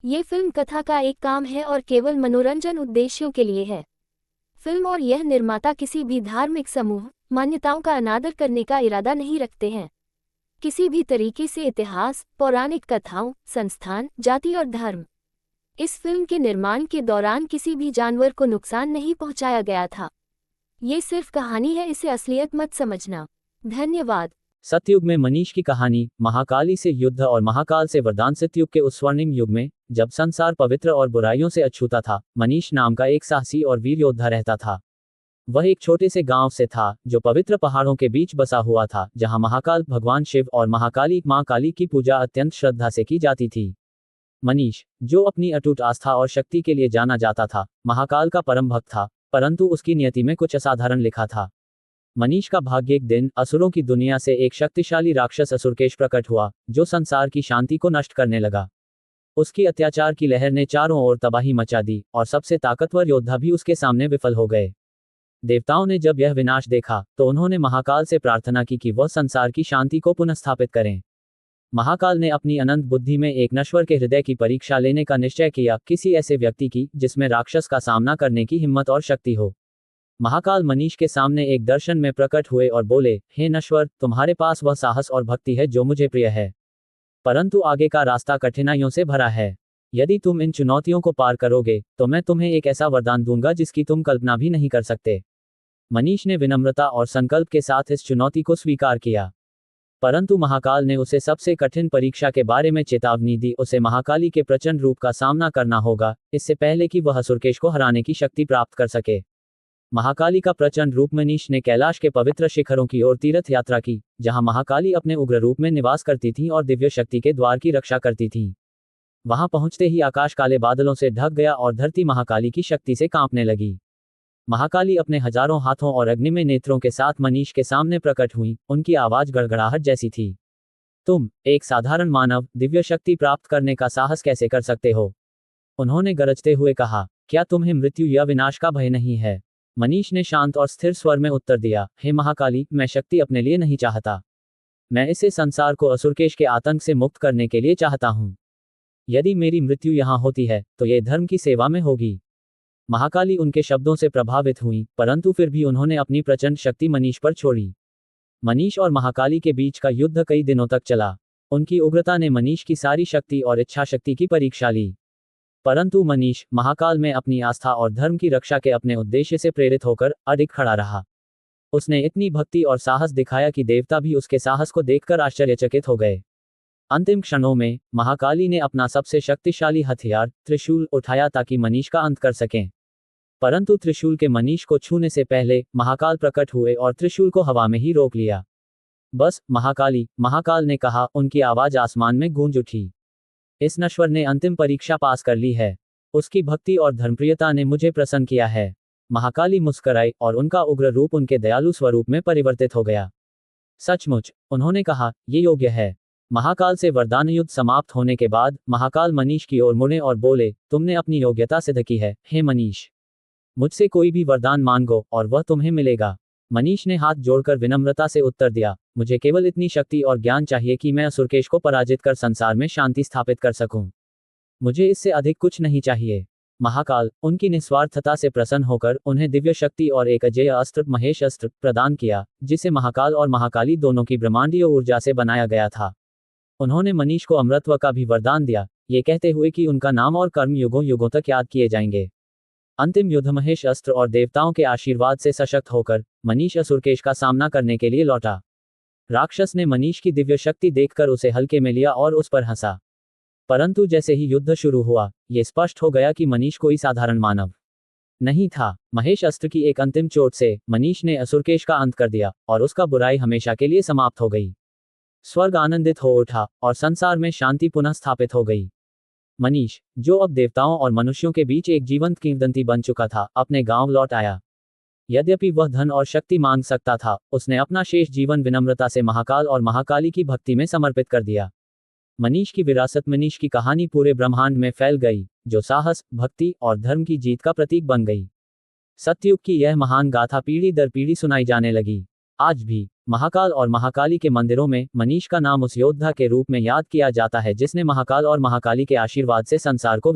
ये फिल्म कथा का एक काम है और केवल मनोरंजन उद्देश्यों के लिए है। फिल्म और यह निर्माता किसी भी धार्मिक समूह, मान्यताओं का अनादर करने का इरादा नहीं रखते हैं। किसी भी तरीके से इतिहास, पौराणिक कथाओं, संस्थान, जाति और धर्म। इस फिल्म के निर्माण के दौरान किसी भी जानवर को नुकसान नहीं पहुंचाया गया था। ये सिर्फ कहानी है, इसे असलियत मत समझना। धन्यवाद। सतयुग में मनीष की कहानी। महाकाली से युद्ध और महाकाल से वरदान। सतयुग के उस स्वर्णिम युग में, जब संसार पवित्र और बुराइयों से अछूता था, मनीष नाम का एक साहसी और वीर योद्धा रहता था। वह एक छोटे से गांव से था, जो पवित्र पहाड़ों के बीच बसा हुआ था, जहां महाकाल भगवान शिव और महाकाली मां काली की पूजा अत्यंत श्रद्धा से की जाती थी। मनीष, जो अपनी अटूट आस्था और शक्ति के लिए जाना जाता था, महाकाल का परम भक्त था, परंतु उसकी नियति में कुछ असाधारण लिखा था। मनीष का भाग्य एक दिन असुरों की दुनिया से एक शक्तिशाली राक्षस असुरकेश प्रकट हुआ, जो संसार की शांति को नष्ट करने लगा। उसकी अत्याचार की लहर ने चारों ओर तबाही मचा दी, और सबसे ताकतवर योद्धा भी उसके सामने विफल हो गए। देवताओं ने जब यह विनाश देखा, तो उन्होंने महाकाल से प्रार्थना की कि वह संसार की शांति को पुनर्स्थापित करें। महाकाल ने अपनी अनंत बुद्धि में एक नश्वर के हृदय की परीक्षा लेने का निश्चय किया, किसी ऐसे व्यक्ति की जिसमें राक्षस का सामना करने की हिम्मत और शक्ति हो। महाकाल मनीष के सामने एक दर्शन में प्रकट हुए और बोले, हे नश्वर, तुम्हारे पास वह साहस और भक्ति है जो मुझे प्रिय है, परंतु आगे का रास्ता कठिनाइयों से भरा है। यदि तुम इन चुनौतियों को पार करोगे, तो मैं तुम्हें एक ऐसा वरदान दूंगा जिसकी तुम कल्पना भी नहीं कर सकते। मनीष ने विनम्रता और संकल्प के साथ इस चुनौती को स्वीकार किया, परंतु महाकाल ने उसे सबसे कठिन परीक्षा के बारे में चेतावनी दी। उसे महाकाली के प्रचंड रूप का सामना करना होगा, इससे पहले कि वह असुरकेश को हराने की शक्ति प्राप्त कर सके। महाकाली का प्रचंड रूप। मनीष ने कैलाश के पवित्र शिखरों की ओर तीर्थ यात्रा की, जहां महाकाली अपने उग्र रूप में निवास करती थीं और दिव्य शक्ति के द्वार की रक्षा करती थीं। वहां पहुंचते ही आकाश काले बादलों से ढक गया और धरती महाकाली की शक्ति से कांपने लगी। महाकाली अपने हजारों हाथों और अग्निमय नेत्रों के साथ मनीष के सामने प्रकट हुई। उनकी आवाज गड़गड़ाहट जैसी थी। तुम, एक साधारण मानव, दिव्य शक्ति प्राप्त करने का साहस कैसे कर सकते हो? उन्होंने गरजते हुए कहा, क्या तुम्हें मृत्यु या विनाश का भय नहीं है? मनीष ने शांत और स्थिर स्वर में उत्तर दिया, हे महाकाली, मैं शक्ति अपने लिए नहीं चाहता। मैं इसे संसार को असुरकेश के आतंक से मुक्त करने के लिए चाहता हूँ। यदि मेरी मृत्यु यहाँ होती है, तो ये धर्म की सेवा में होगी। महाकाली उनके शब्दों से प्रभावित हुई, परंतु फिर भी उन्होंने अपनी प्रचंड शक्ति मनीष पर छोड़ी। मनीष और महाकाली के बीच का युद्ध कई दिनों तक चला। उनकी उग्रता ने मनीष की सारी शक्ति और इच्छा शक्ति की परीक्षा ली, परंतु मनीष महाकाल में अपनी आस्था और धर्म की रक्षा के अपने उद्देश्य से प्रेरित होकर अडिग खड़ा रहा। उसने इतनी भक्ति और साहस दिखाया कि देवता भी उसके साहस को देखकर आश्चर्यचकित हो गए। अंतिम क्षणों में महाकाली ने अपना सबसे शक्तिशाली हथियार त्रिशूल उठाया ताकि मनीष का अंत कर सकें, परंतु त्रिशूल के मनीष को छूने से पहले महाकाल प्रकट हुए और त्रिशूल को हवा में ही रोक लिया। बस, महाकाली, महाकाल ने कहा। उनकी आवाज आसमान में गूंज उठी। इस नश्वर ने अंतिम परीक्षा पास कर ली है। उसकी भक्ति और धर्मप्रियता ने मुझे प्रसन्न किया है। महाकाली मुस्कुराई और उनका उग्र रूप उनके दयालु स्वरूप में परिवर्तित हो गया। सचमुच, उन्होंने कहा, ये योग्य है। महाकाल से वरदान युद्ध समाप्त होने के बाद महाकाल मनीष की ओर मुड़े और बोले, तुमने अपनी योग्यता सिद्ध की है, हे मनीष। मुझसे कोई भी वरदान मांगो और वह तुम्हें मिलेगा। मनीष ने हाथ जोड़कर विनम्रता से उत्तर दिया, मुझे केवल इतनी शक्ति और ज्ञान चाहिए कि मैं असुरकेश को पराजित कर संसार में शांति स्थापित कर सकूं। मुझे इससे अधिक कुछ नहीं चाहिए। महाकाल, उनकी निस्वार्थता से प्रसन्न होकर, उन्हें दिव्य शक्ति और एक अजेय अस्त्र, महेश अस्त्र, प्रदान किया, जिसे महाकाल और महाकाली दोनों की ब्रह्मांडीय ऊर्जा से बनाया गया था। उन्होंने मनीष को अमरत्व का भी वरदान दिया, ये कहते हुए कि उनका नाम और कर्म युगों युगों तक याद किए जाएंगे। अंतिम युद्ध महेश अस्त्र और देवताओं के आशीर्वाद से सशक्त होकर मनीष असुरकेश का सामना करने के लिए लौटा। राक्षस ने मनीष की दिव्य शक्ति देखकर उसे हल्के में लिया और उस पर हंसा, परंतु जैसे ही युद्ध शुरू हुआ, ये स्पष्ट हो गया कि मनीष कोई साधारण मानव नहीं था। महेश अस्त्र की एक अंतिम चोट से मनीष ने असुरकेश का अंत कर दिया और उसका बुराई हमेशा के लिए समाप्त हो गई। स्वर्ग आनंदित हो उठा और संसार में शांति पुनः स्थापित हो गई। मनीष, जो अब देवताओं और मनुष्यों के बीच एक जीवंत किंवदंती बन चुका था, अपने गांव लौट आया। यद्यपि वह धन और शक्ति मांग सकता था, उसने अपना शेष जीवन विनम्रता से महाकाल और महाकाली की भक्ति में समर्पित कर दिया। मनीष की विरासत। मनीष की कहानी पूरे ब्रह्मांड में फैल गई, जो साहस, भक्ति और धर्म की जीत का प्रतीक बन गई। सतयुग की यह महान गाथा पीढ़ी दर पीढ़ी सुनाई जाने लगी। आज भी महाकाल और महाकाली के मंदिरों में मनीष का नाम उस योद्धा के रूप में याद किया जाता है जिसने महाकाल और महाकाली के आशीर्वाद से संसार को